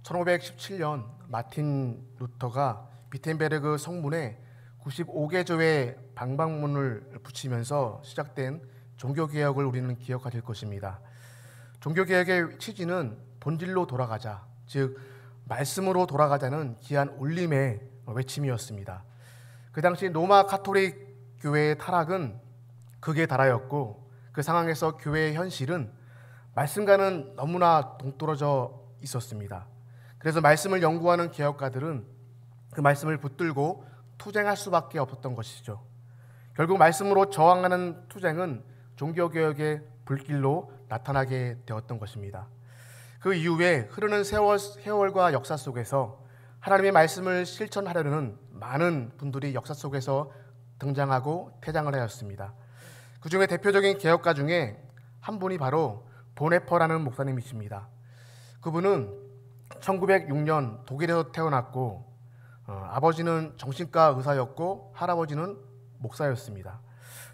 1517년 마틴 루터가 비텐베르그 성문에 95개조의 방방문을 붙이면서 시작된 종교개혁을 우리는 기억하실 것입니다. 종교개혁의 취지는 본질로 돌아가자, 즉 말씀으로 돌아가자는 귀한 울림의 외침이었습니다. 그 당시 로마 가톨릭 교회의 타락은 극에 달하였고, 그 상황에서 교회의 현실은 말씀과는 너무나 동떨어져 있었습니다. 그래서 말씀을 연구하는 개혁가들은 그 말씀을 붙들고 투쟁할 수밖에 없었던 것이죠. 결국 말씀으로 저항하는 투쟁은 종교개혁의 불길로 나타나게 되었던 것입니다. 그 이후에 흐르는 세월과 역사 속에서 하나님의 말씀을 실천하려는 많은 분들이 역사 속에서 등장하고 퇴장을 하였습니다. 그 중에 대표적인 개혁가 중에 한 분이 바로 보네퍼라는 목사님이십니다. 그분은 1906년 독일에서 태어났고 아버지는 정신과 의사였고 할아버지는 목사였습니다.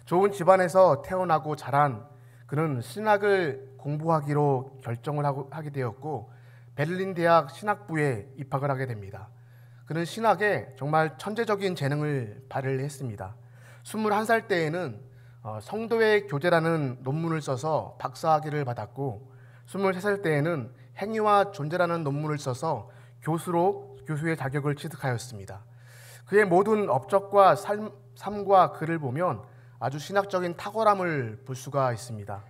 좋은 집안에서 태어나고 자란 그는 신학을 공부하기로 결정을 하게 되었고 베를린 대학 신학부에 입학을 하게 됩니다. 그는 신학에 정말 천재적인 재능을 발휘했습니다. 21살 때에는 성도의 교제라는 논문을 써서 박사학위를 받았고 23살 때에는 행위와 존재라는 논문을 써서 교수의 자격을 취득하였습니다. 그의 모든 업적과 삶과 글을 보면 아주 신학적인 탁월함을 볼 수가 있습니다.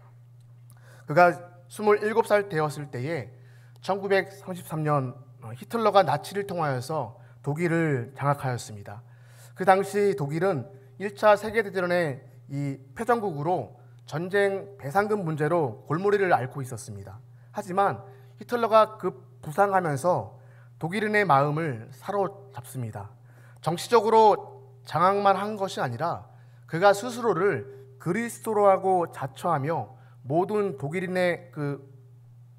그가 27살 되었을 때에 1933년 히틀러가 나치를 통하여서 독일을 장악하였습니다. 그 당시 독일은 1차 세계대전의 이 패전국으로 전쟁 배상금 문제로 골머리를 앓고 있었습니다. 하지만 히틀러가 부상하면서 독일인의 마음을 사로잡습니다. 정치적으로 장악만 한 것이 아니라 그가 스스로를 그리스도로 하고 자처하며 모든 독일인의 그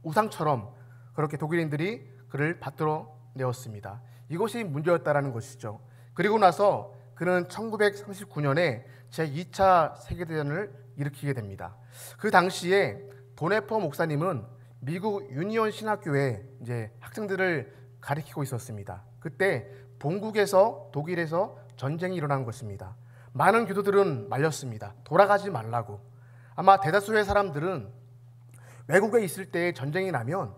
우상처럼 그렇게 독일인들이 그를 받들어 내었습니다. 이것이 문제였다라는 것이죠. 그리고 나서 그는 1939년에 제2차 세계대전을 일으키게 됩니다. 그 당시에 보네퍼 목사님은 미국 유니온 신학교에 이제 학생들을 가르치고 있었습니다. 그때 본국에서 독일에서 전쟁이 일어난 것입니다. 많은 교도들은 말렸습니다. 돌아가지 말라고. 아마 대다수의 사람들은 외국에 있을 때 전쟁이 나면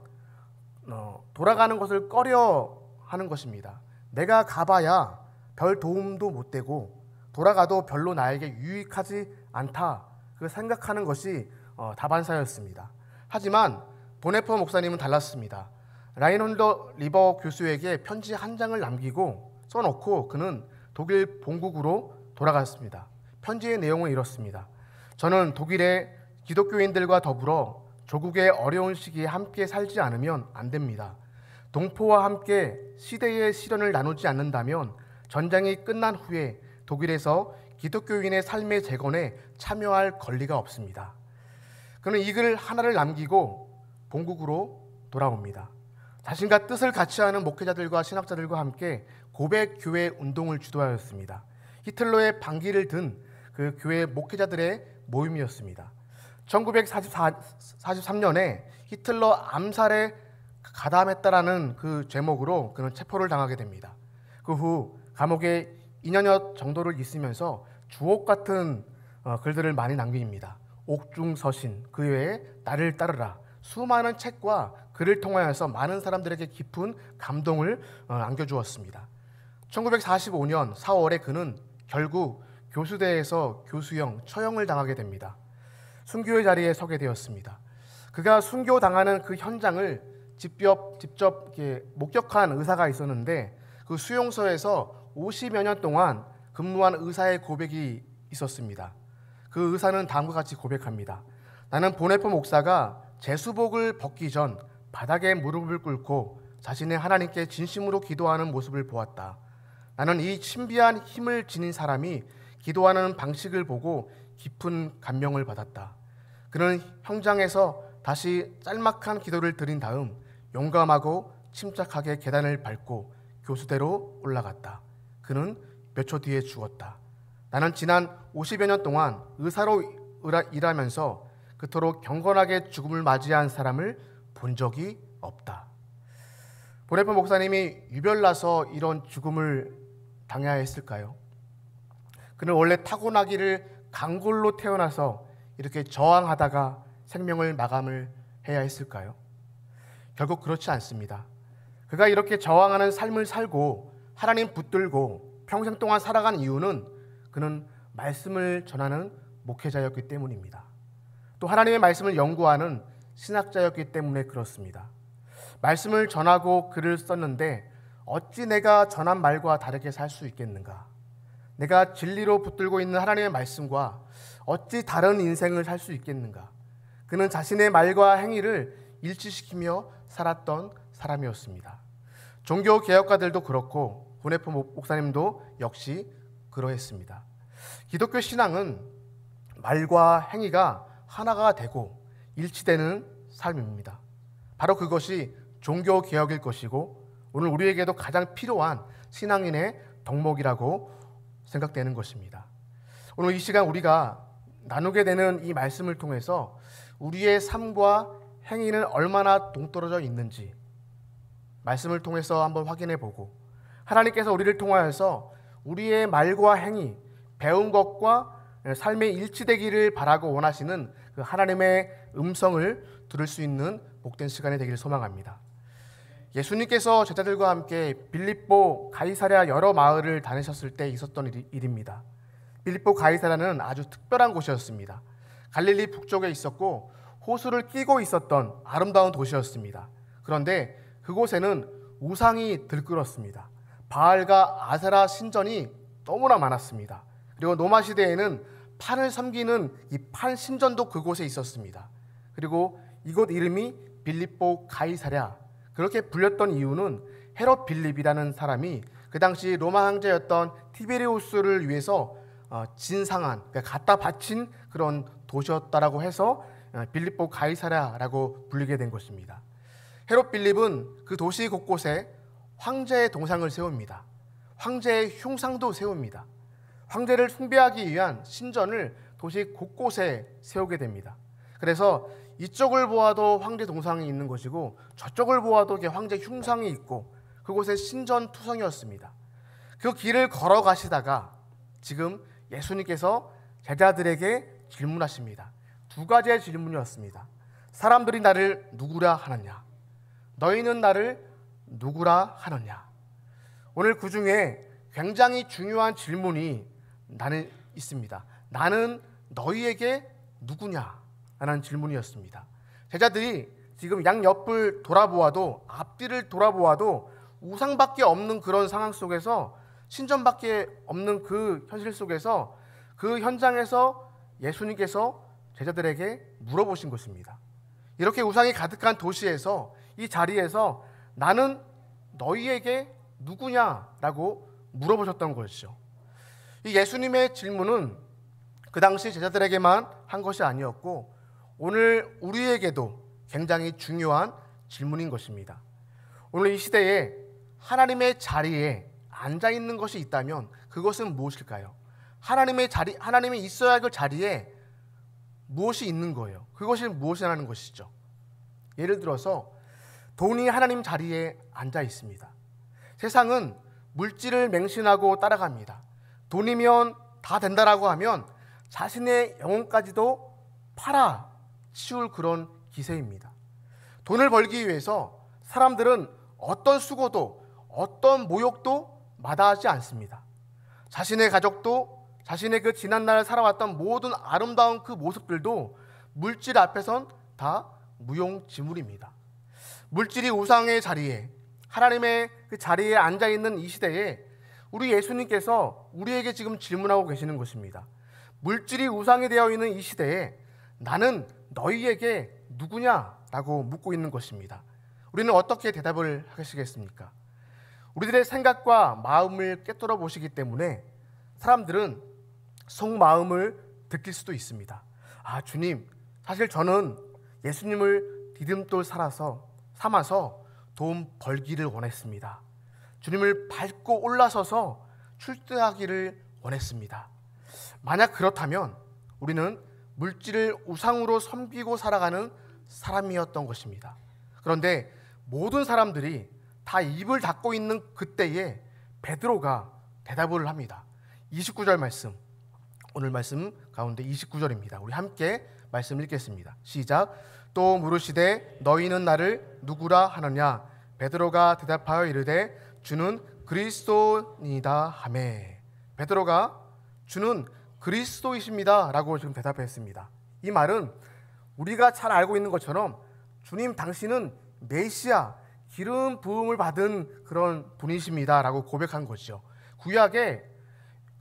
돌아가는 것을 꺼려 하는 것입니다. 내가 가봐야 별 도움도 못 되고 돌아가도 별로 나에게 유익하지 않다 그 생각하는 것이 다반사였습니다. 하지만 보네퍼 목사님은 달랐습니다. 라인홀더 리버 교수에게 편지 한 장을 남기고 써놓고 그는 독일 본국으로 돌아갔습니다. 편지의 내용은 이렇습니다. 저는 독일의 기독교인들과 더불어 조국의 어려운 시기에 함께 살지 않으면 안 됩니다. 동포와 함께 시대의 시련을 나누지 않는다면 전쟁이 끝난 후에 독일에서 기독교인의 삶의 재건에 참여할 권리가 없습니다. 그는 이 글 하나를 남기고 본국으로 돌아옵니다. 자신과 뜻을 같이 하는 목회자들과 신학자들과 함께 고백 교회 운동을 주도하였습니다. 히틀러의 반기를 든 그 교회 목회자들의 모임이었습니다. 1943년에 히틀러 암살에 가담했다라는 그 제목으로 그는 체포를 당하게 됩니다. 그 후 감옥에 2년여 정도를 있으면서 주옥 같은 글들을 많이 남깁니다. 옥중서신, 그 외에 나를 따르라, 수많은 책과 글을 통하여서 많은 사람들에게 깊은 감동을 안겨주었습니다. 1945년 4월에 그는 결국 교수대에서 교수형, 처형을 당하게 됩니다. 순교의 자리에 서게 되었습니다. 그가 순교당하는 그 현장을 직접 목격한 의사가 있었는데 그 수용소에서 50여 년 동안 근무한 의사의 고백이 있었습니다. 그 의사는 다음과 같이 고백합니다. 나는 보네퍼 목사가 제수복을 벗기 전 바닥에 무릎을 꿇고 자신의 하나님께 진심으로 기도하는 모습을 보았다. 나는 이 신비한 힘을 지닌 사람이 기도하는 방식을 보고 깊은 감명을 받았다. 그는 현장에서 다시 짤막한 기도를 드린 다음 용감하고 침착하게 계단을 밟고 교수대로 올라갔다. 그는 몇 초 뒤에 죽었다. 나는 지난 50여 년 동안 의사로 일하면서 그토록 경건하게 죽음을 맞이한 사람을 본 적이 없다. 보네포 목사님이 유별나서 이런 죽음을 당해야 했을까요? 그는 원래 타고나기를 강골로 태어나서 이렇게 저항하다가 생명을 마감을 해야 했을까요? 결국 그렇지 않습니다. 그가 이렇게 저항하는 삶을 살고 하나님 붙들고 평생 동안 살아간 이유는 그는 말씀을 전하는 목회자였기 때문입니다. 또 하나님의 말씀을 연구하는 신학자였기 때문에 그렇습니다. 말씀을 전하고 글을 썼는데 어찌 내가 전한 말과 다르게 살 수 있겠는가? 내가 진리로 붙들고 있는 하나님의 말씀과 어찌 다른 인생을 살 수 있겠는가? 그는 자신의 말과 행위를 일치시키며 살았던 사람이었습니다. 종교 개혁가들도 그렇고 보네포 목사님도 역시 그러했습니다. 기독교 신앙은 말과 행위가 하나가 되고 일치되는 삶입니다. 바로 그것이 종교 개혁일 것이고 오늘 우리에게도 가장 필요한 신앙인의 덕목이라고 생각되는 것입니다. 오늘 이 시간 우리가 나누게 되는 이 말씀을 통해서 우리의 삶과 행위는 얼마나 동떨어져 있는지 말씀을 통해서 한번 확인해 보고 하나님께서 우리를 통하여서 우리의 말과 행위, 배운 것과 삶의 일치되기를 바라고 원하시는 그 하나님의 음성을 들을 수 있는 복된 시간이 되기를 소망합니다. 예수님께서 제자들과 함께 빌립보, 가이사랴 여러 마을을 다니셨을 때 있었던 일입니다. 빌립보 가이사랴는 아주 특별한 곳이었습니다. 갈릴리 북쪽에 있었고 호수를 끼고 있었던 아름다운 도시였습니다. 그런데 그곳에는 우상이 들끓었습니다. 바알과 아세라 신전이 너무나 많았습니다. 그리고 로마 시대에는 판을 섬기는 이 판 신전도 그곳에 있었습니다. 그리고 이곳 이름이 빌립보 가이사랴, 그렇게 불렸던 이유는 헤롯 빌립이라는 사람이 그 당시 로마 황제였던 티베리우스를 위해서 진상한, 그러니까 갖다 바친 그런 도시였다라고 해서 빌립보 가이사랴라고 불리게 된 것입니다. 헤롯 빌립은 그 도시 곳곳에 황제의 동상을 세웁니다. 황제의 흉상도 세웁니다. 황제를 숭배하기 위한 신전을 도시 곳곳에 세우게 됩니다. 그래서 이쪽을 보아도 황제 동상이 있는 것이고 저쪽을 보아도 황제 흉상이 있고 그곳에 신전 투성이었습니다. 그 길을 걸어가시다가 지금 예수님께서 제자들에게 질문하십니다. 두 가지의 질문이었습니다. 사람들이 나를 누구라 하느냐? 너희는 나를 누구라 하느냐? 오늘 그 중에 굉장히 중요한 질문이 나는 있습니다. 나는 너희에게 누구냐? 라는 질문이었습니다. 제자들이 지금 양옆을 돌아보아도 앞뒤를 돌아보아도 우상밖에 없는 그런 상황 속에서 신전밖에 없는 그 현실 속에서 그 현장에서 예수님께서 제자들에게 물어보신 것입니다. 이렇게 우상이 가득한 도시에서 이 자리에서 나는 너희에게 누구냐라고 물어보셨던 것이죠. 이 예수님의 질문은 그 당시 제자들에게만 한 것이 아니었고 오늘 우리에게도 굉장히 중요한 질문인 것입니다. 오늘 이 시대에 하나님의 자리에 앉아 있는 것이 있다면 그것은 무엇일까요? 하나님이 있어야 할 그 자리에 무엇이 있는 거예요? 그것이 무엇이라는 것이죠. 예를 들어서 돈이 하나님 자리에 앉아 있습니다. 세상은 물질을 맹신하고 따라갑니다. 돈이면 다 된다라고 하면 자신의 영혼까지도 팔아 치울 그런 기세입니다. 돈을 벌기 위해서 사람들은 어떤 수고도 어떤 모욕도 마다하지 않습니다. 자신의 가족도 자신의 그 지난날 살아왔던 모든 아름다운 그 모습들도 물질 앞에선 다 무용지물입니다. 물질이 우상의 자리에 하나님의 그 자리에 앉아있는 이 시대에 우리 예수님께서 우리에게 지금 질문하고 계시는 것입니다. 물질이 우상이 되어 있는 이 시대에 나는 너희에게 누구냐라고 묻고 있는 것입니다. 우리는 어떻게 대답을 하시겠습니까? 우리들의 생각과 마음을 꿰뚫어 보시기 때문에 사람들은 속마음을 느낄 수도 있습니다. 아, 주님, 사실 저는 예수님을 디딤돌 삼아서 돈 벌기를 원했습니다. 주님을 밟고 올라서서 출세하기를 원했습니다. 만약 그렇다면 우리는 물질을 우상으로 섬기고 살아가는 사람이었던 것입니다. 그런데 모든 사람들이 다 입을 닫고 있는 그때에 베드로가 대답을 합니다. 29절 말씀, 오늘 말씀 가운데 29절입니다. 우리 함께 말씀 읽겠습니다. 시작. 또 물으시되 너희는 나를 누구라 하느냐? 베드로가 대답하여 이르되 주는 그리스도이다 하매. 베드로가 주는 그리스도이십니다 라고 지금 대답했습니다. 이 말은 우리가 잘 알고 있는 것처럼 주님 당신은 메시아, 기름 부음을 받은 그런 분이십니다 라고 고백한 것이죠. 구약에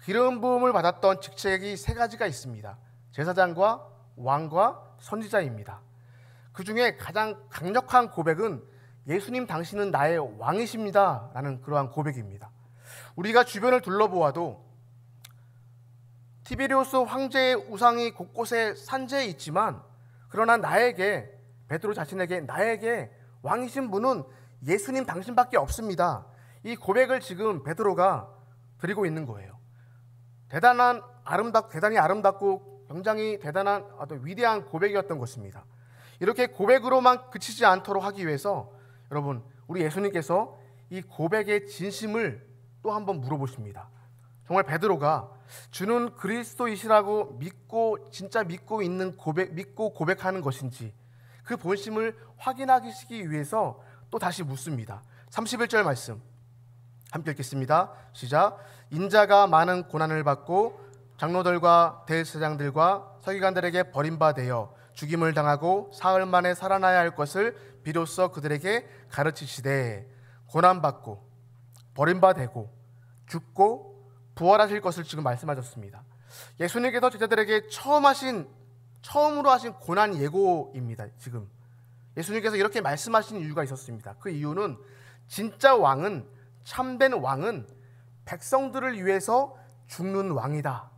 기름 부음을 받았던 직책이 세 가지가 있습니다. 제사장과 왕과 선지자입니다. 그 중에 가장 강력한 고백은 예수님 당신은 나의 왕이십니다 라는 그러한 고백입니다. 우리가 주변을 둘러보아도 티베리우스 황제의 우상이 곳곳에 산재해 있지만, 그러나 나에게, 베드로 자신에게 나에게 왕이신 분은 예수님 당신밖에 없습니다. 이 고백을 지금 베드로가 드리고 있는 거예요. 대단히 아름답고 굉장히 대단한 어떤 위대한 고백이었던 것입니다. 이렇게 고백으로만 그치지 않도록 하기 위해서 여러분, 우리 예수님께서 이 고백의 진심을 또 한번 물어보십니다. 정말 베드로가 주는 그리스도이시라고 진짜 믿고 있는 믿고 고백하는 것인지 그 본심을 확인하시기 위해서 또 다시 묻습니다. 31절 말씀 함께 읽겠습니다. 시작. 인자가 많은 고난을 받고 장로들과 대제사장들과 서기관들에게 버림받아 죽임을 당하고 사흘 만에 살아나야 할 것을 비로소 그들에게 가르치시되 고난받고 버림받고 죽고 부활하실 것을 지금 말씀하셨습니다. 예수님께서 제자들에게 처음으로 하신 고난 예고입니다. 지금 예수님께서 이렇게 말씀하신 이유가 있었습니다. 그 이유는 진짜 왕은, 참된 왕은 백성들을 위해서 죽는 왕이다,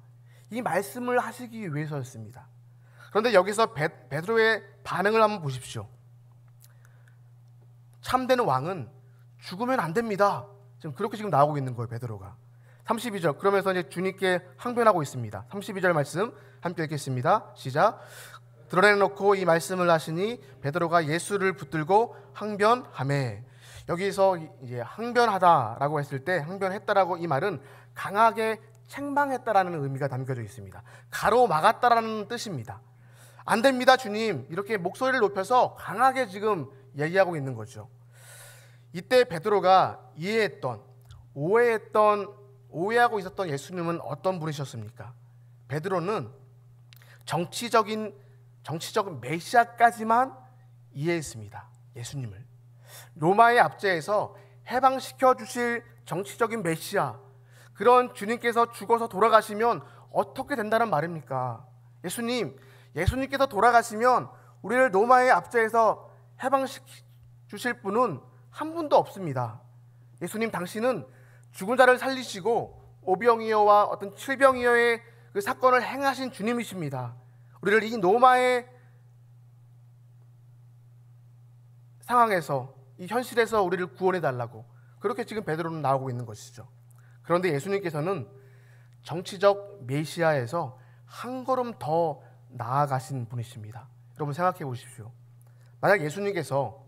이 말씀을 하시기 위해서였습니다. 그런데 여기서 베드로의 반응을 한번 보십시오. 참된 왕은 죽으면 안 됩니다. 그렇게 지금 나오고 있는 거예요, 베드로가. 32절, 그러면서 이제 주님께 항변하고 있습니다. 32절 말씀 함께 읽겠습니다. 시작. 드러내놓고 이 말씀을 하시니 베드로가 예수를 붙들고 항변하매. 여기서 이제 항변하다라고 했을 때, 항변했다라고, 이 말은 강하게 책망했다라는 의미가 담겨져 있습니다. 가로막았다라는 뜻입니다. 안 됩니다, 주님. 이렇게 목소리를 높여서 강하게 지금 얘기하고 있는 거죠. 이때 베드로가 오해하고 있었던 예수님은 어떤 분이셨습니까? 베드로는 정치적 메시아까지만 이해했습니다. 예수님을 로마의 압제에서 해방시켜 주실 정치적인 메시아, 그런 주님께서 죽어서 돌아가시면 어떻게 된다는 말입니까? 예수님께서 돌아가시면 우리를 로마의 압제에서 해방시켜 주실 분은 한 분도 없습니다. 예수님 당신은 죽은 자를 살리시고 오병이어와 어떤 칠병이어의 그 사건을 행하신 주님이십니다. 우리를 이 로마의 상황에서, 이 현실에서 우리를 구원해 달라고, 그렇게 지금 베드로는 나오고 있는 것이죠. 그런데 예수님께서는 정치적 메시아에서 한 걸음 더 나아가신 분이십니다. 여러분 생각해 보십시오. 만약 예수님께서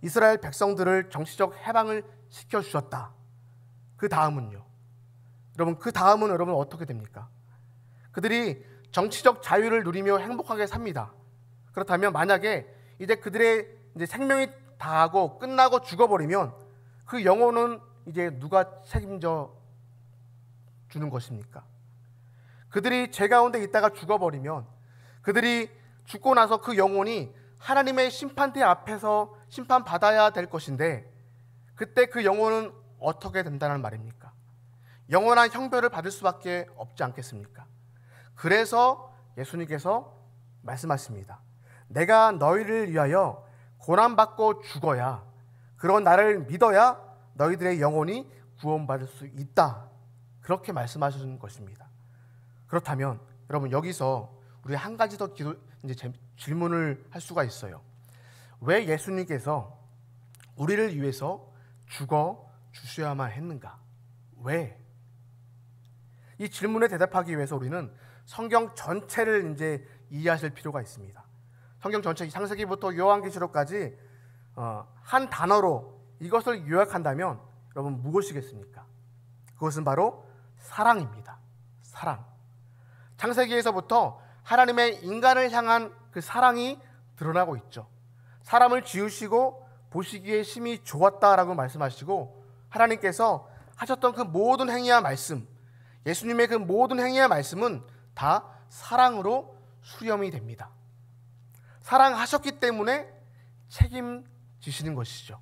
이스라엘 백성들을 정치적 해방을 시켜주셨다, 그 다음은요? 그 다음은 여러분 어떻게 됩니까? 그들이 정치적 자유를 누리며 행복하게 삽니다. 그렇다면 만약에 이제 그들의 생명이 다하고 끝나고 죽어버리면 그 영혼은 이제 누가 책임져 주는 것입니까? 그들이 죄 가운데 있다가 죽어버리면, 그들이 죽고 나서 그 영혼이 하나님의 심판대 앞에서 심판받아야 될 것인데, 그때 그 영혼은 어떻게 된다는 말입니까? 영원한 형벌을 받을 수밖에 없지 않겠습니까? 그래서 예수님께서 말씀하십니다. 내가 너희를 위하여 고난받고 죽어야, 그런 나를 믿어야 너희들의 영혼이 구원받을 수 있다, 그렇게 말씀하시는 것입니다. 그렇다면 여러분, 여기서 우리 한 가지 더 질문을 할 수가 있어요. 왜 예수님께서 우리를 위해서 죽어 주셔야만 했는가? 왜? 이 질문에 대답하기 위해서 우리는 성경 전체를 이해하실 필요가 있습니다. 성경 전체, 창세기부터 요한계시록까지 한 단어로 이것을 요약한다면 여러분 무엇이겠습니까? 그것은 바로 사랑입니다. 사랑. 창세기에서부터 하나님의 인간을 향한 그 사랑이 드러나고 있죠. 사람을 지으시고 보시기에 심히 좋았다라고 말씀하시고 하나님께서 하셨던 그 모든 행위와 말씀, 예수님의 그 모든 행위와 말씀은 다 사랑으로 수렴이 됩니다. 사랑하셨기 때문에 책임지시는 것이죠.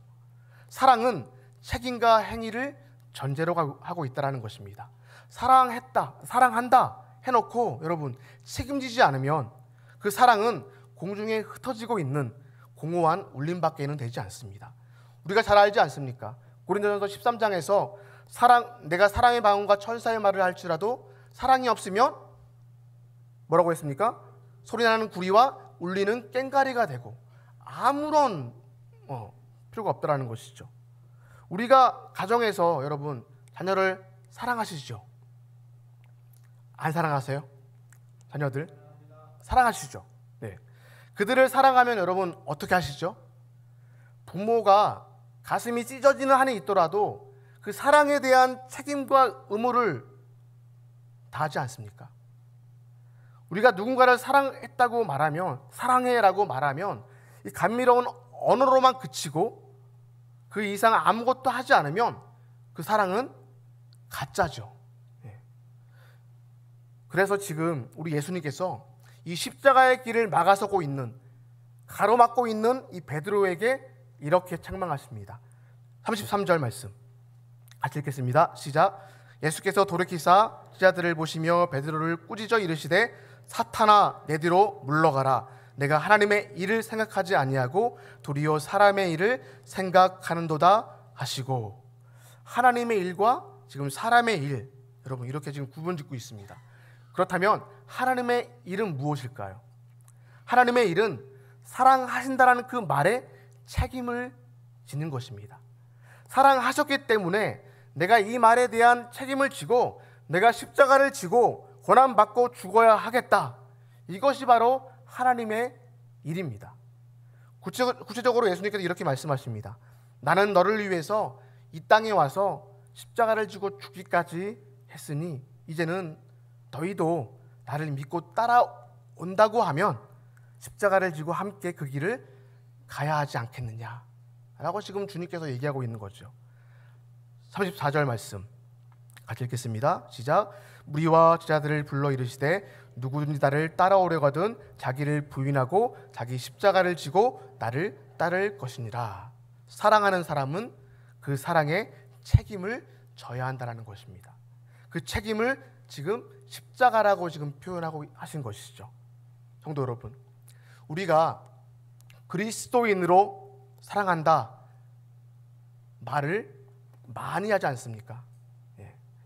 사랑은 책임과 행위를 전제로 하고 있다는 것입니다. 사랑했다, 사랑한다 해놓고 여러분 책임지지 않으면 그 사랑은 공중에 흩어지고 있는 공허한 울림밖에는 되지 않습니다. 우리가 잘 알지 않습니까? 고린도전서 13장에서 내가 사랑의 방언과 천사의 말을 할지라도 사랑이 없으면 뭐라고 했습니까? 소리나는 구리와 울리는 꽹과리가 되고 아무런 필요가 없다라는 것이죠. 우리가 가정에서 여러분 자녀를 사랑하시죠? 안 사랑하세요? 자녀들 사랑하시죠? 네. 그들을 사랑하면 여러분 어떻게 하시죠? 부모가 가슴이 찢어지는 한이 있더라도 그 사랑에 대한 책임과 의무를 다하지 않습니까? 우리가 누군가를 사랑했다고 말하면, 사랑해라고 말하면 이 감미로운 언어로만 그치고 그 이상 아무것도 하지 않으면 그 사랑은 가짜죠. 그래서 지금 우리 예수님께서 이 십자가의 길을 막아서고 있는, 가로막고 있는 이 베드로에게 이렇게 책망하십니다. 33절 말씀 같이 읽겠습니다. 시작. 예수께서 돌이키사 제자들을 보시며 베드로를 꾸짖어 이르시되 사탄아 내 뒤로 물러가라. 내가 하나님의 일을 생각하지 아니하고 도리어 사람의 일을 생각하는도다 하시고, 하나님의 일과 지금 사람의 일, 여러분 이렇게 지금 구분짓고 있습니다. 그렇다면 하나님의 일은 무엇일까요? 하나님의 일은 사랑하신다라는 그 말에 책임을 지는 것입니다. 사랑하셨기 때문에 내가 이 말에 대한 책임을 지고 내가 십자가를 지고 고난받고 죽어야 하겠다. 이것이 바로 하나님의 일입니다. 구체적으로 예수님께서 이렇게 말씀하십니다. 나는 너를 위해서 이 땅에 와서 십자가를 지고 죽기까지 했으니 이제는 너희도 나를 믿고 따라온다고 하면 십자가를 지고 함께 그 길을 가야 하지 않겠느냐 라고 지금 주님께서 얘기하고 있는 거죠. 34절 말씀 같이 읽겠습니다. 시작. 무리와 제자들을 불러 이르시되 누구든지 나를 따라오려거든 자기를 부인하고 자기 십자가를 지고 나를 따를 것이니라. 사랑하는 사람은 그 사랑에 책임을 져야 한다는 것입니다. 그 책임을 지금 십자가라고 지금 표현하고 하신 것이죠. 성도 여러분, 우리가 그리스도인으로 사랑한다 말을 많이 하지 않습니까?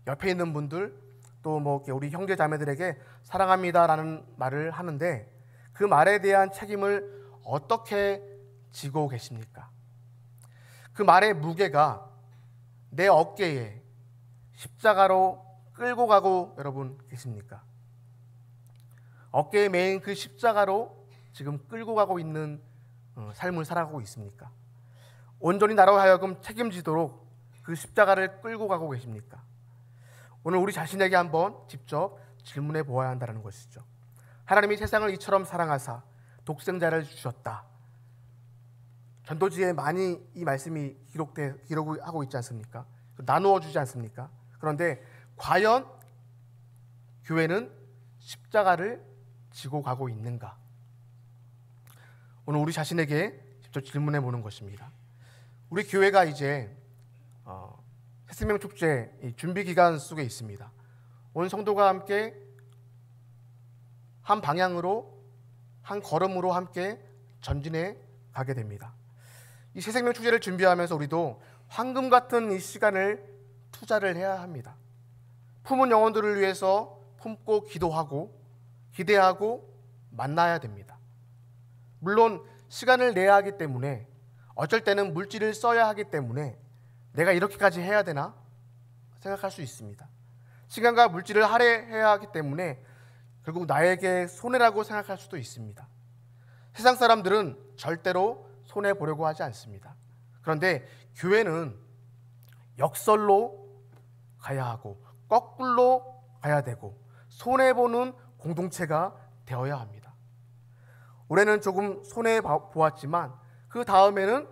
옆에 있는 분들 또 우리 형제 자매들에게 사랑합니다라는 말을 하는데 그 말에 대한 책임을 어떻게 지고 계십니까? 그 말의 무게가 내 어깨에 십자가로 끌고 가고 여러분 계십니까? 어깨에 매인 그 십자가로 지금 끌고 가고 있는 삶을 살아가고 있습니까? 온전히 나로 하여금 책임지도록 그 십자가를 끌고 가고 계십니까? 오늘 우리 자신에게 한번 직접 질문해 보아야 한다는 것이죠. 하나님이 세상을 이처럼 사랑하사 독생자를 주셨다. 전도지에 많이 이 말씀이 기록하고 있지 않습니까? 나누어 주지 않습니까? 그런데 과연 교회는 십자가를 지고 가고 있는가? 오늘 우리 자신에게 직접 질문해 보는 것입니다. 우리 교회가 이제 새생명 축제 준비 기간 속에 있습니다. 온 성도가 함께 한 방향으로 한 걸음으로 함께 전진해 가게 됩니다. 이 새생명 축제를 준비하면서 우리도 황금 같은 이 시간을 투자를 해야 합니다. 품은 영혼들을 위해서 품고 기도하고 기대하고 만나야 됩니다. 물론 시간을 내야 하기 때문에 어쩔 때는 물질을 써야 하기 때문에 내가 이렇게까지 해야 되나 생각할 수 있습니다. 시간과 물질을 할애해야 하기 때문에 결국 나에게 손해라고 생각할 수도 있습니다. 세상 사람들은 절대로 손해 보려고 하지 않습니다. 그런데 교회는 역설로 가야 하고 거꾸로 가야 되고 손해보는 공동체가 되어야 합니다. 올해는 조금 손해보았지만 그 다음에는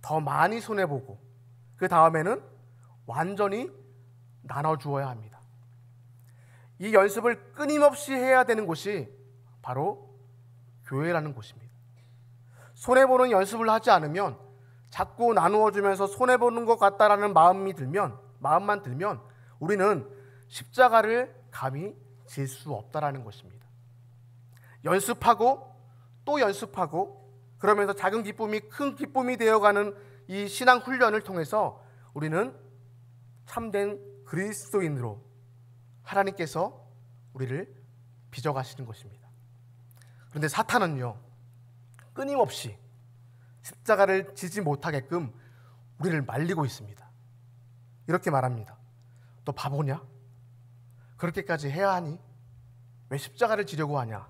더 많이 손해보고 그 다음에는 완전히 나눠주어야 합니다. 이 연습을 끊임없이 해야 되는 곳이 바로 교회라는 곳입니다. 손해보는 연습을 하지 않으면 자꾸 나누어주면서 손해보는 것 같다라는 마음만 들면 우리는 십자가를 감히 질 수 없다라는 것입니다. 연습하고 또 연습하고 그러면서 작은 기쁨이 큰 기쁨이 되어가는 이 신앙 훈련을 통해서 우리는 참된 그리스도인으로 하나님께서 우리를 빚어가시는 것입니다. 그런데 사탄은요, 끊임없이 십자가를 지지 못하게끔 우리를 말리고 있습니다. 이렇게 말합니다. 너 바보냐? 그렇게까지 해야 하니? 왜 십자가를 지려고 하냐?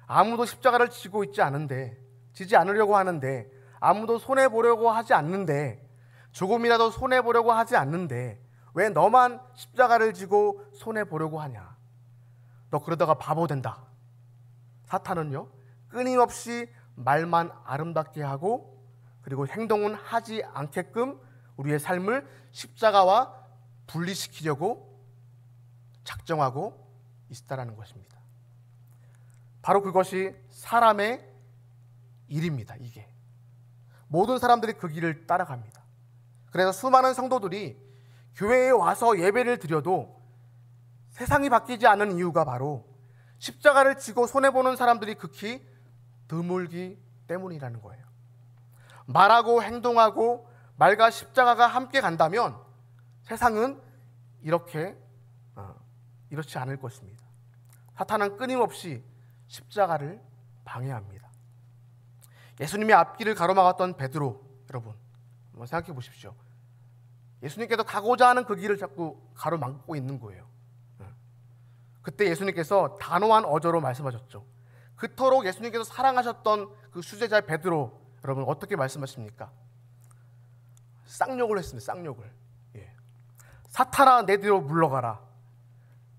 아무도 십자가를 지고 있지 않은데, 지지 않으려고 하는데, 아무도 손해보려고 하지 않는데, 조금이라도 손해보려고 하지 않는데 왜 너만 십자가를 지고 손해보려고 하냐? 너 그러다가 바보 된다. 사탄은요, 끊임없이 말만 아름답게 하고 그리고 행동은 하지 않게끔 우리의 삶을 십자가와 분리시키려고 작정하고 있다라는 것입니다. 바로 그것이 사람의 일입니다. 이게 모든 사람들이 그 길을 따라갑니다. 그래서 수많은 성도들이 교회에 와서 예배를 드려도 세상이 바뀌지 않은 이유가 바로 십자가를 지고 손해보는 사람들이 극히 드물기 때문이라는 거예요. 말하고 행동하고 말과 십자가가 함께 간다면 세상은 이렇지 않을 것입니다. 사탄은 끊임없이 십자가를 방해합니다. 예수님의 앞길을 가로막았던 베드로, 여러분 한번 생각해 보십시오. 예수님께서 가고자 하는 그 길을 자꾸 가로막고 있는 거예요. 그때 예수님께서 단호한 어조로 말씀하셨죠. 그토록 예수님께서 사랑하셨던 그 수제자 베드로, 여러분 어떻게 말씀하십니까? 쌍욕을 했습니다. 쌍욕을. 사탄아 내 뒤로 물러가라.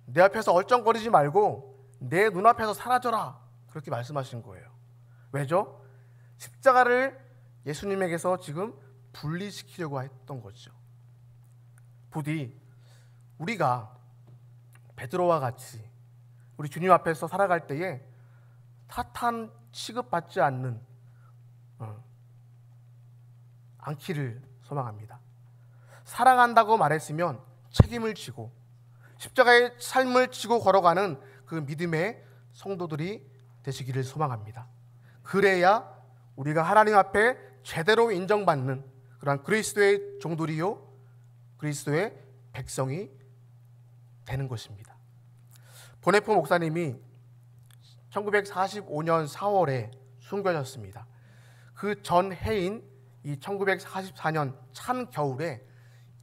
내 앞에서 얼쩡거리지 말고 내 눈앞에서 사라져라. 그렇게 말씀하신 거예요. 왜죠? 십자가를 예수님에게서 지금 분리시키려고 했던 거죠. 부디 우리가 베드로와 같이 우리 주님 앞에서 살아갈 때에 사탄 취급받지 않기를 소망합니다. 사랑한다고 말했으면 책임을 지고 십자가의 삶을 지고 걸어가는 그 믿음의 성도들이 되시기를 소망합니다. 그래야 우리가 하나님 앞에 제대로 인정받는 그러한 그리스도의 종들이요 그리스도의 백성이 되는 것입니다. 보네포 목사님이 1945년 4월에 숨겨졌습니다. 그 전 해인 이 1944년 찬 겨울에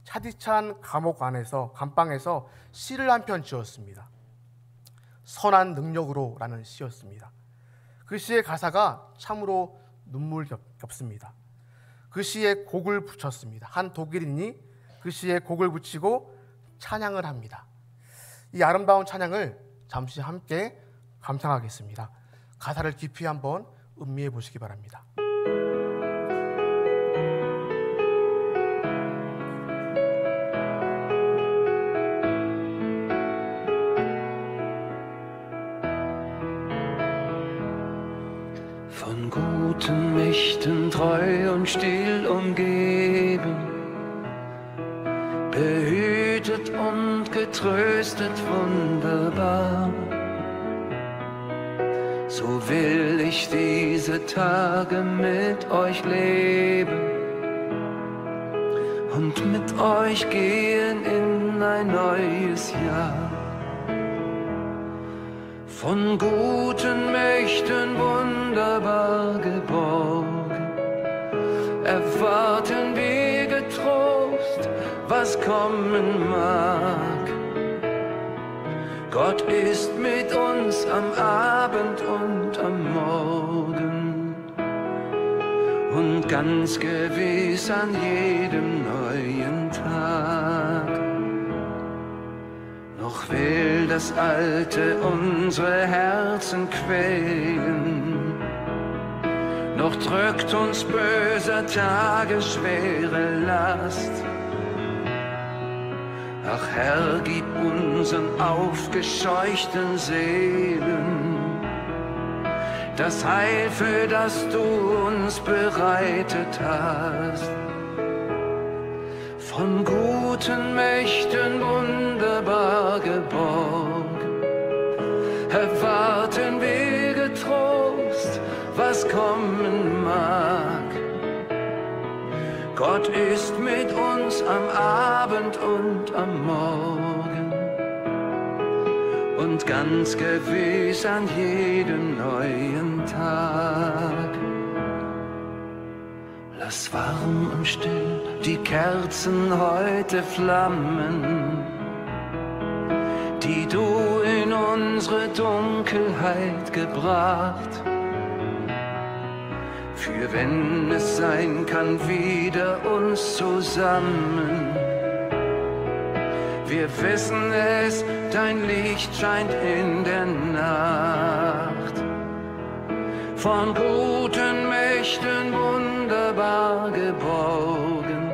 차디찬 감옥 안에서 감방에서 시를 한 편 지었습니다. 선한 능력으로 라는 시였습니다. 그 시의 가사가 참으로 눈물겹습니다. 그 시에 곡을 붙였습니다. 한 독일인이 그 시에 곡을 붙이고 찬양을 합니다. 이 아름다운 찬양을 잠시 함께 감상하겠습니다. 가사를 깊이 한번 음미해 보시기 바랍니다. Von guten Mächten treu und still umgeben, behütet und getröstet wunderbar. So will ich diese Tage mit euch leben und mit euch gehen in ein neues Jahr. Von guten Mächten wunderbar geborgen, erwarten wir getrost, was kommen mag. Gott ist mit uns am Abend und am Morgen und und ganz gewiss an jedem neuen Tag. Noch will das Alte unsere Herzen quälen, noch drückt uns böser Tage schwere Last. Ach Herr, gib unseren aufgescheuchten Seelen das Heil, für das du uns bereitet hast. Von guten Mächten wunderbar geborgen, erwarten wir getrost, was kommen mag. Gott ist mit uns am Abend und am Morgen und ganz gewiss an jedem neuen Tag. Lass warm und still die Kerzen heute flammen, die du in unsere Dunkelheit gebracht. Für wenn es sein kann, wieder uns zusammen. Wir wissen es, dein Licht scheint in der Nacht. Von guten Mächten wunderbar geborgen,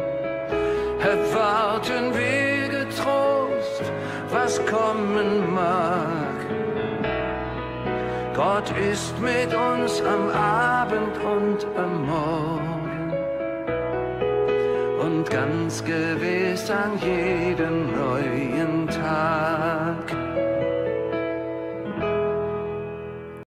erwarten wir getrost, was kommen mag. Gott ist mit uns am Abend und am Morgen und ganz gewiss an jedem neuen Tag.